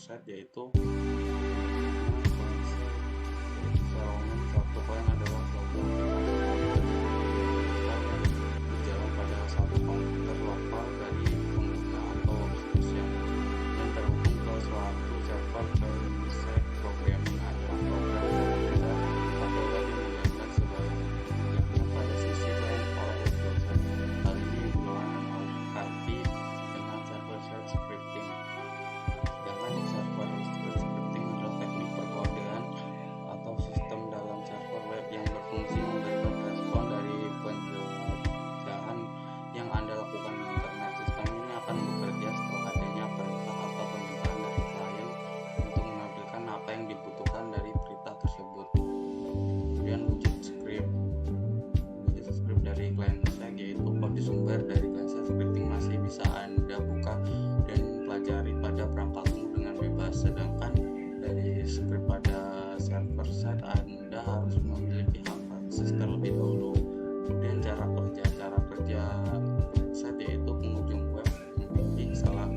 set, yaitu secara umum satu poin adalah suatu berjalan pada satu komputer lokal dari pengguna atau workstation dan terhubung ke suatu server. Basic programming adalah program yang bisa pada web yang dijalankan sebaliknya pada sisi lain oleh web browser. Hal ini dilengkapi dengan server-side scripting. Sedangkan server-side scripting adalah teknik perkodean atau sistem dalam server web yang berfungsi memberikan respon dari penjelajahan yang Anda lakukan di internet. Sistem ini akan bekerja setelah adanya perintah atau permintaan dari klien untuk menampilkan apa yang dibutuhkan dari perintah tersebut. Kemudian wujud script dari client-side, yaitu kode sumber dari client-side scripting masih bisa Anda buka dan pelajari pada perangkatmu dengan bebas, sedangkan dari script pada server side Anda harus memiliki hak akses terlebih dahulu. Kemudian cara kerja site, yaitu pengunjung web memiliki salah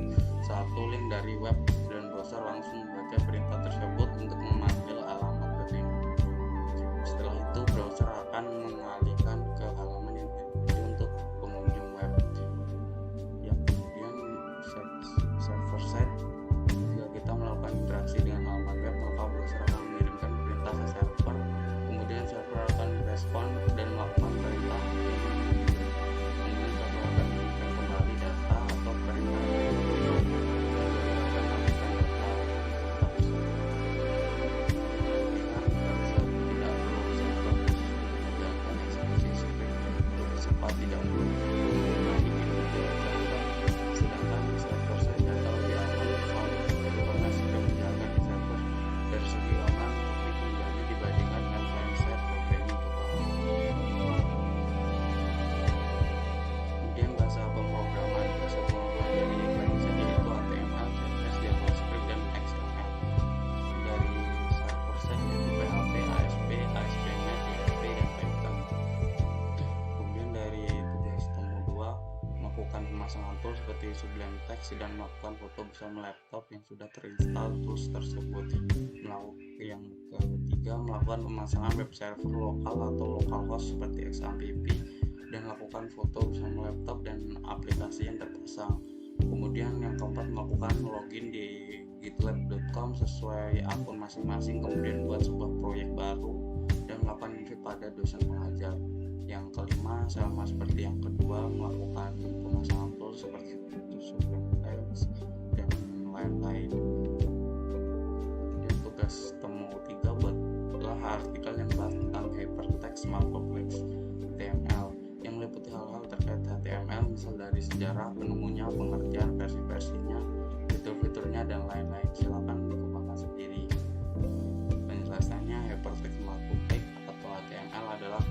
satu link dari web dan browser langsung membaca perintah tersebut untuk memanggil alamat web ini. Setelah itu browser akan mengalihkan ke halaman yang dituju untuk pengunjung web. Kemudian server side, jika kita melakukan interaksi dengan halaman web, maka browser akan mengirimkan perintah ke server. Kemudian server akan merespon dan melakukan perintah. Kemudian server akan mengirimkan kembali data atau perintah tidak perlu sedangkan server side data lebih aman karena sudah menjalankan di server dari segi aman lebih menjamin dibandingkan dengan client-side programming. Kemudian bahasa pemrograman dari client-side, yaitu HTML, CSS, JavaScript, dan XML. Dari server side yaitu PHP, ASP, ASP.NET, PHP, dan Python. Kemudian dari tugas temu 2, melakukan pemasangan tools seperti Sublime Text dan melakukan foto bersama laptop yang sudah terinstall tools tersebut. Yang ketiga, melakukan pemasangan web server lokal atau localhost seperti XAMPP dan melakukan foto bersama laptop dan aplikasi yang terpasang. Kemudian yang keempat, melakukan login di gitlab.com sesuai akun masing-masing, kemudian buat sebuah proyek baru dan melakukan invite pada dosen pengajar. Yang kelima, sama seperti yang kedua, melakukan pemasangan tools seperti Sublime Text dan lain-lain. Dan tugas temu 3, buatlah artikel yang bahas tentang hypertext markup language HTML yang meliputi hal-hal terkait HTML, misal dari sejarah penemunya, pengertian, versi-versinya, fitur-fiturnya, dan lain-lain. Silakan dikembangkan sendiri. Penjelasannya, hypertext markup language atau HTML adalah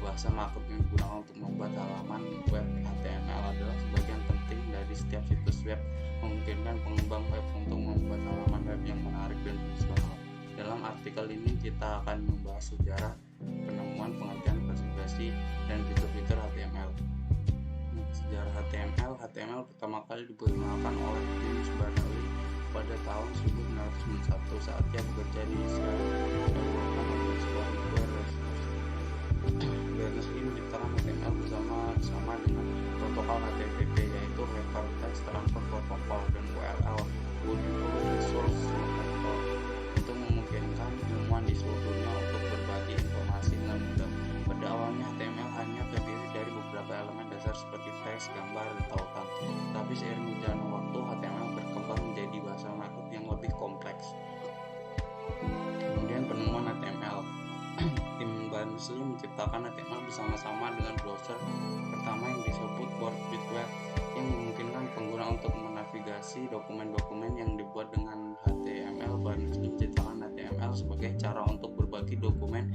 bahasa markup yang digunakan untuk membuat halaman web. HTML adalah sebagian penting dari setiap situs web, memungkinkan pengembang web untuk membuat halaman web yang menarik dan fungsional. Dalam artikel ini kita akan membahas sejarah penemuan, pengertian, versi-versi, dan fitur-fitur HTML. Sejarah HTML pertama kali diperkenalkan oleh James Berners-Lee pada tahun 1991 saat dia bekerja di Israel dan melakukan sebuah Berners-Lee menciptakan HTML bersama dengan protokol HTTP, yaitu Hypertext Transfer Protocol, dan URL Universal Resource Protocol, untuk memungkinkan ilmuwan di seluruh dunia untuk berbagi informasi dengan mudah. Pada awalnya HTML hanya terdiri dari beberapa elemen dasar seperti teks, gambar, dan tautan. Tapi seiring berjalannya waktu, HTML berkembang menjadi bahasa markup yang lebih kompleks. Kemudian penemuan HTML. Tim Berners-Lee menciptakan HTML bersama-sama dengan browser pertama yang disebut World Wide Web, yang memungkinkan pengguna untuk menavigasi dokumen-dokumen yang dibuat dengan HTML. Berners-Lee menciptakan HTML sebagai cara untuk berbagi dokumen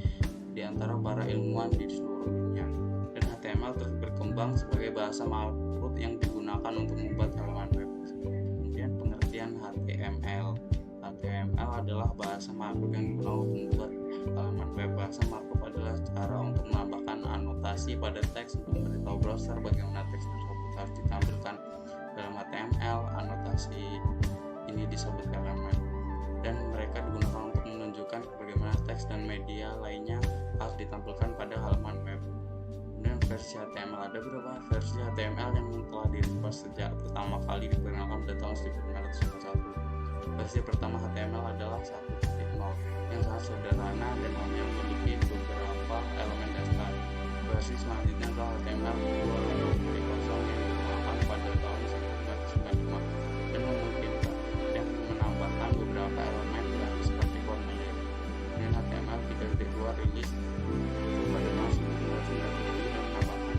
di antara para ilmuwan di seluruh dunia, dan HTML terus berkembang sebagai bahasa markup yang digunakan untuk membuat halaman web. Kemudian pengertian HTML. HTML adalah bahasa markup yang digunakan untuk membuat halaman web. Bahasa markup adalah cara untuk menambahkan anotasi pada teks untuk memberitahu browser bagaimana teks tersebut harus ditampilkan dalam HTML. Anotasi ini disebut element, dan mereka digunakan untuk menunjukkan bagaimana teks dan media lainnya harus ditampilkan pada halaman web. Kemudian versi HTML, ada beberapa versi HTML yang telah direquest sejak pertama kali diperkenalkan pada tahun 1991. Versi pertama HTML adalah 1.0 yang sangat sederhana dan hanya memiliki beberapa elemen dasar. Versi selanjutnya adalah HTML 2.0 yang dikembangkan pada tahun 1995 dan memungkinkan dan menambahkan beberapa elemen seperti formulir. Kemudian HTML 3.2 rilis pada tahun 1997 dan menambahkan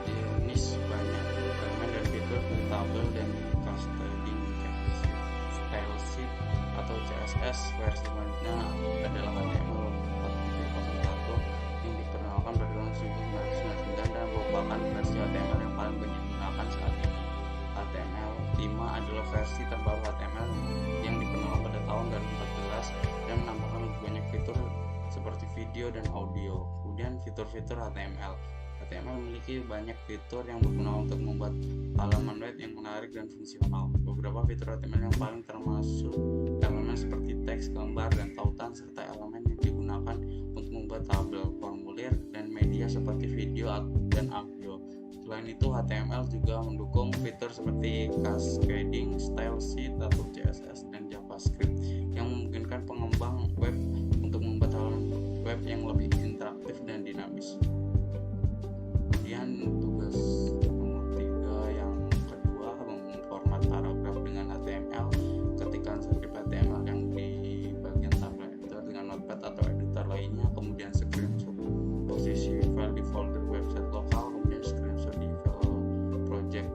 jenis banyak elemen dan fitur seperti tabel dan cascading style sheet atau CSS. Versi selanjutnya adalah HTML 4.01 yang diperkenalkan pada tahun 1999 dan merupakan versi HTML yang paling banyak digunakan saat ini. HTML 5 adalah versi terbaru HTML yang diperkenalkan pada tahun 2014 dan menambahkan lebih banyak fitur seperti video dan audio. Kemudian fitur-fitur HTML memiliki banyak fitur yang berguna untuk membuat halaman web yang menarik dan fungsional. Beberapa fitur HTML yang paling termasuk elemen seperti teks, gambar, dan tautan, serta elemen yang digunakan untuk membuat tabel, formulir, dan media seperti video dan audio. Selain itu, HTML juga mendukung fitur seperti cascading style sheet atau CSS dan JavaScript yang memungkinkan pengembang web untuk membuat halaman web yang lebih interaktif dan dinamis. Kemudian tugas nomor 3 yang kedua, memformat paragraf dengan HTML. Ketikkan script HTML yang di bagian tabel editor dengan Notepad atau editor lainnya, kemudian screenshot posisi file di folder website lokal, kemudian screenshot di file project.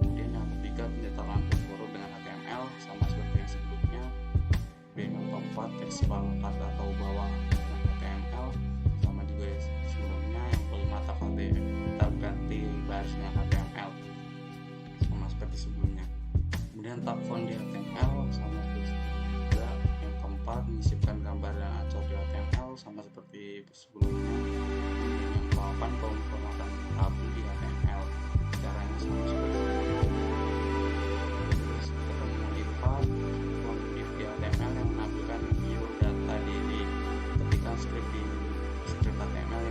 Kemudian yang ketiga, penyetakan huruf dengan HTML sama seperti yang sebelumnya. Dan yang keempat, teks pangkat atau bawang dengan HTML sama juga sebelumnya. Yang kelima, tab ganti baris dengan HTML sama seperti sebelumnya. Kemudian tab font di HTML sama seperti juga. Yang keempat, menyisipkan gambar dan acor di HTML sama seperti sebelumnya. Yang ke-8, pemformatan tabel di HTML, caranya sama seperti sebelumnya. Terus ketemu di div di HTML yang menampilkan view data DD. Ketika script HTML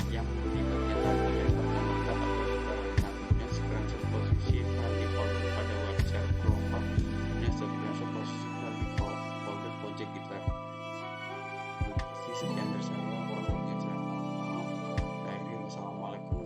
yang di bagian tabel yang terkoneksi atau terlihat, kemudian screenshot posisi file di folder pada website global, kemudian screenshot posisi file di folder project GitLab. Sekian